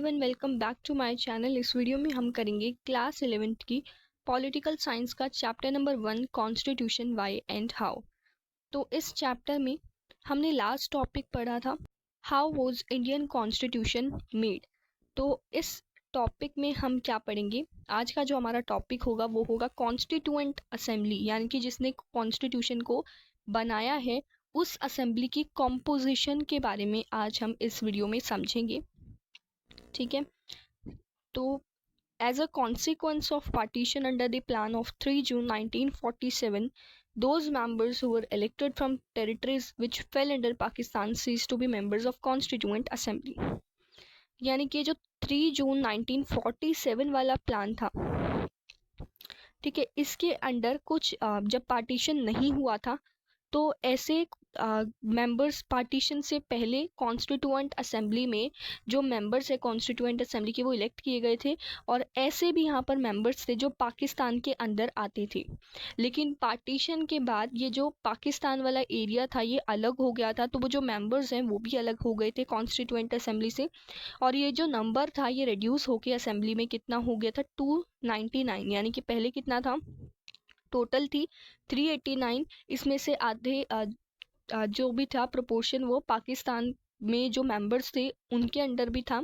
Everyone, welcome back to my channel. इस वीडियो में हम करेंगे क्लास 11th की पॉलिटिकल साइंस का chapter number 1 constitution why and how. तो इस चैप्टर में हमने लास्ट टॉपिक पढ़ा था how was Indian constitution made. तो इस टॉपिक में हम क्या पढ़ेंगे, आज का जो हमारा टॉपिक होगा वो होगा कॉन्स्टिट्यूएंट असेंबली, यानी कि जिसने कॉन्स्टिट्यूशन को बनाया है उस असेंबली की कॉम्पोजिशन के बारे में आज हम इस वीडियो में समझेंगे। ठीक है, तो as a consequence of partition under the plan of 3 June 1947, those members who were elected from territories which fell under Pakistan ceased to be members of Constituent Assembly। यानी कि जो 3 जून 1947 वाला प्लान था, ठीक है, इसके अंडर कुछ जब पार्टीशन नहीं हुआ था तो ऐसे मेंबर्स पार्टीशन से पहले कॉन्स्टिट्यूएंट असेंबली में जो मेंबर्स है कॉन्स्टिट्यूएंट असेंबली के वो इलेक्ट किए गए थे, और ऐसे भी यहाँ पर मेंबर्स थे जो पाकिस्तान के अंदर आते थे। लेकिन पार्टीशन के बाद ये जो पाकिस्तान वाला एरिया था ये अलग हो गया था, तो वो जो मेंबर्स हैं वो भी अलग हो गए थे कॉन्स्टिट्यूएंट असेंबली से, और ये जो नंबर था ये रिड्यूस होके असेंबली में कितना हो गया था 299। यानी कि पहले कितना था, टोटल थी 389, इसमें से आधे जो भी था प्रोपोर्शन वो पाकिस्तान में जो मेंबर्स थे उनके अंडर भी था,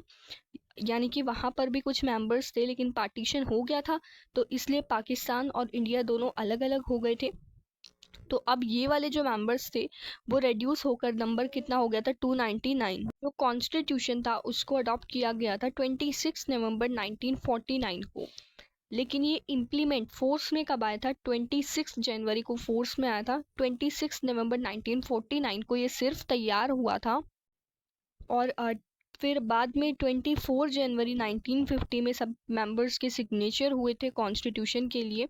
यानी कि वहाँ पर भी कुछ मेंबर्स थे, लेकिन पार्टीशन हो गया था तो इसलिए पाकिस्तान और इंडिया दोनों अलग अलग हो गए थे। तो अब ये वाले जो मेंबर्स थे वो रेड्यूस होकर नंबर कितना हो गया था 299। जो कॉन्स्टिट्यूशन था उसको अडॉप्ट किया गया था 26 नवंबर 1949 को, लेकिन ये इम्प्लीमेंट फोर्स में कब आया था, 26 जनवरी को फोर्स में आया था। 26 नवंबर 1949 को ये सिर्फ तैयार हुआ था, और फिर बाद में 24 जनवरी 1950 में सब मेंबर्स के सिग्नेचर हुए थे कॉन्स्टिट्यूशन के लिए,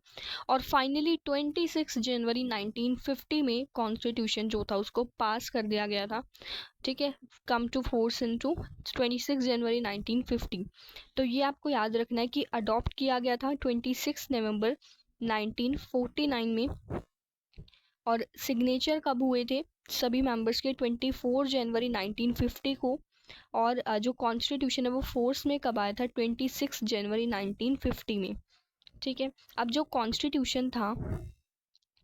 और फाइनली 26 जनवरी 1950 में कॉन्स्टिट्यूशन जो था उसको पास कर दिया गया था। ठीक है, कम टू फोर्स इनटू 26 जनवरी 1950। तो ये आपको याद रखना है कि अडॉप्ट किया गया था 26 नवंबर 1949 में, और सिग्नेचर कब हुए थे सभी मेंबर्स के 24 जनवरी 1950 को, और जो कॉन्स्टिट्यूशन है वो फोर्स में कब आया था 26 जनवरी 1950 में। ठीक है, अब जो कॉन्स्टिट्यूशन था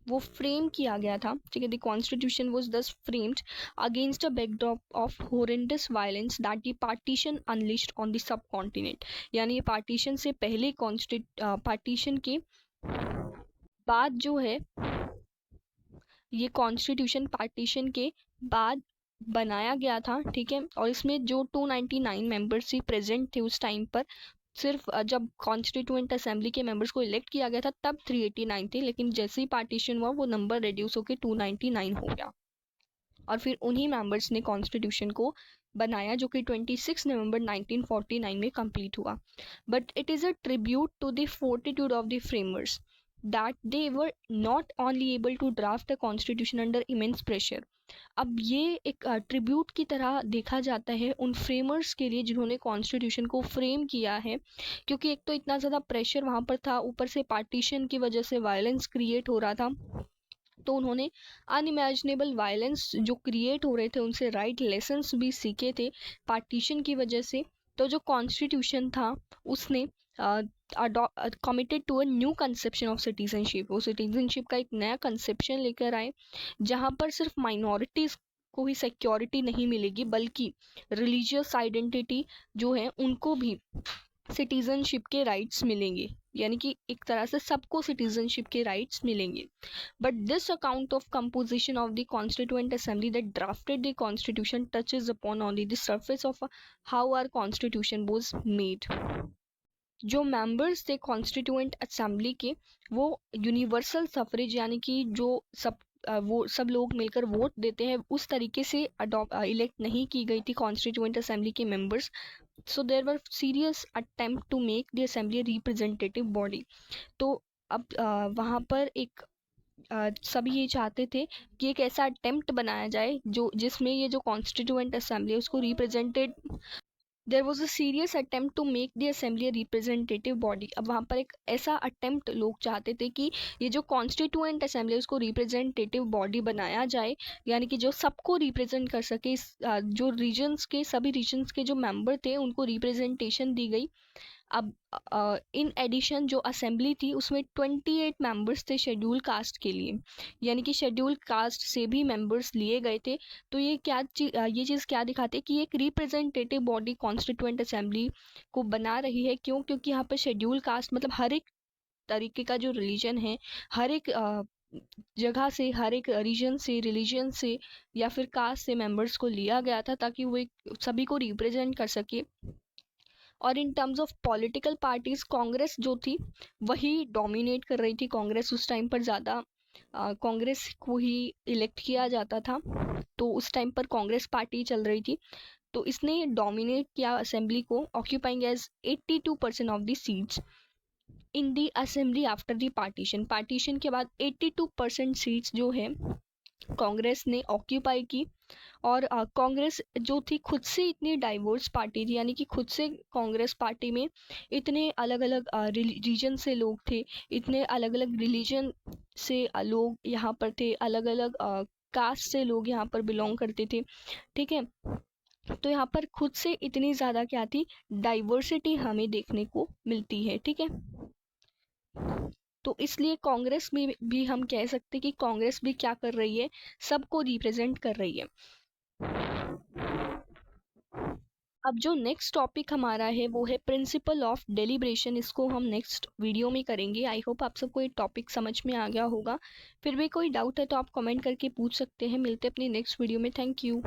वो फ्रेम किया गया था, ठीक है, the constitution was thus framed against a backdrop of horrendous violence that the partition unleashed on the subcontinent. यानी ये पार्टीशन से पहले पार्टीशन के बाद जो है ये कॉन्स्टिट्यूशन पार्टीशन के बाद बनाया गया था। ठीक है, और इसमें जो 299 मेंबर्स ही प्रेजेंट थे उस टाइम पर, सिर्फ जब कॉन्स्टिट्यूएंट असेंबली के मेंबर्स को इलेक्ट किया गया था तब 389 थे, लेकिन जैसे ही पार्टीशन हुआ वो नंबर रिड्यूस होकर 299 हो गया, और फिर उन्हीं मेंबर्स ने कॉन्स्टिट्यूशन को बनाया जो कि 26 नवंबर 1949 में कंप्लीट हुआ। But it is a tribute to the fortitude of the framers that they were not only able to draft a constitution under immense pressure। अब ये एक ट्रिब्यूट की तरह देखा जाता है उन फ्रेमर्स के लिए जिन्होंने कॉन्स्टिट्यूशन को फ्रेम किया है, क्योंकि एक तो इतना ज़्यादा प्रेशर वहाँ पर था, ऊपर से पार्टीशन की वजह से वायलेंस क्रिएट हो रहा था, तो उन्होंने अनइमेजिनेबल वायलेंस जो क्रिएट हो रहे थे उनसे राइट लेसन्स भी सीखे थे पार्टीशन की वजह से। तो जो कॉन्स्टिट्यूशन था उसने committed to a new conception of citizenship, वो सिटीजनशिप का एक नया कंसेप्शन लेकर आए जहाँ पर सिर्फ माइनॉरिटीज़ को ही सिक्योरिटी नहीं मिलेगी बल्कि रिलीजियस आइडेंटिटी जो है उनको भी सिटीजनशिप के राइट्स मिलेंगे, यानी कि एक तरह से सबको सिटीजनशिप के राइट्स मिलेंगे। But this account of composition of the constituent assembly that drafted the constitution touches upon only the surface of how our constitution was made. जो मेंबर्स थे कॉन्स्टिट्यूएंट असेंबली के वो यूनिवर्सल सफरेज, यानी कि जो वो सब लोग मिलकर वोट देते हैं उस तरीके से इलेक्ट नहीं की गई थी कॉन्स्टिट्यूएंट असेंबली के members. So there were serious attempt to make the assembly representative body. तो अब वहाँ पर एक सभी ये चाहते थे कि एक ऐसा अटेम्प्ट बनाया जाए जो जिसमें ये जो कॉन्स्टिट्यूएंट असेंबली है उसको there was a serious attempt to make the assembly representative body. अब वहाँ पर एक ऐसा अटेम्प्ट लोग चाहते थे कि ये जो कॉन्स्टिट्यूएंट असेंबली उसको रिप्रेजेंटेटिव बॉडी बनाया जाए, यानी कि जो सबको रिप्रेजेंट कर सके। जो रीजन्स के सभी रीजन्स के जो मेंबर थे उनको रिप्रेजेंटेशन दी गई। अब इन एडिशन जो असेंबली थी उसमें 28 मेंबर्स थे शेड्यूल कास्ट के लिए, यानी कि शेड्यूल कास्ट से भी मेंबर्स लिए गए थे। तो ये ये चीज़ क्या दिखाती है कि एक रिप्रेजेंटेटिव बॉडी कॉन्स्टिट्यूएंट असेंबली को बना रही है। क्यों? क्योंकि यहाँ पर शेड्यूल कास्ट मतलब हर एक तरीके का जो रिलीजन है, हर एक जगह से, हर एक रीजन से, रिलीजन से या फिर कास्ट से मेंबर्स को लिया गया था ताकि वो एक सभी को रिप्रेजेंट कर सके। और in terms of political parties Congress जो थी वही डोमिनेट कर रही थी। कांग्रेस उस टाइम पर ज़्यादा कांग्रेस को ही इलेक्ट किया जाता था, तो उस टाइम पर कांग्रेस पार्टी चल रही थी। तो इसने डोमिनेट किया असेंबली को, occupying as 82% of the seats in the assembly after the partition. Partition के बाद 82% सीट्स जो है कांग्रेस ने ऑक्यूपाई की। और कांग्रेस जो थी खुद से इतनी डाइवर्स पार्टी थी, यानी कि खुद से कांग्रेस पार्टी में इतने अलग अलग रीजन से लोग थे, इतने अलग अलग रिलीजन से लोग यहाँ पर थे, अलग अलग कास्ट से लोग यहाँ पर बिलोंग करते थे। ठीक है, तो यहाँ पर खुद से इतनी ज़्यादा क्या थी, डाइवर्सिटी हमें देखने को मिलती है। ठीक है, तो इसलिए कांग्रेस में भी हम कह सकते हैं कि कांग्रेस भी क्या कर रही है, सबको रिप्रेजेंट कर रही है। अब जो नेक्स्ट टॉपिक हमारा है वो है प्रिंसिपल ऑफ डेलिब्रेशन। इसको हम नेक्स्ट वीडियो में करेंगे। आई होप आप सबको ये टॉपिक समझ में आ गया होगा। फिर भी कोई डाउट है तो आप कमेंट करके पूछ सकते हैं। मिलते हैं अपनी नेक्स्ट वीडियो में। Thank you.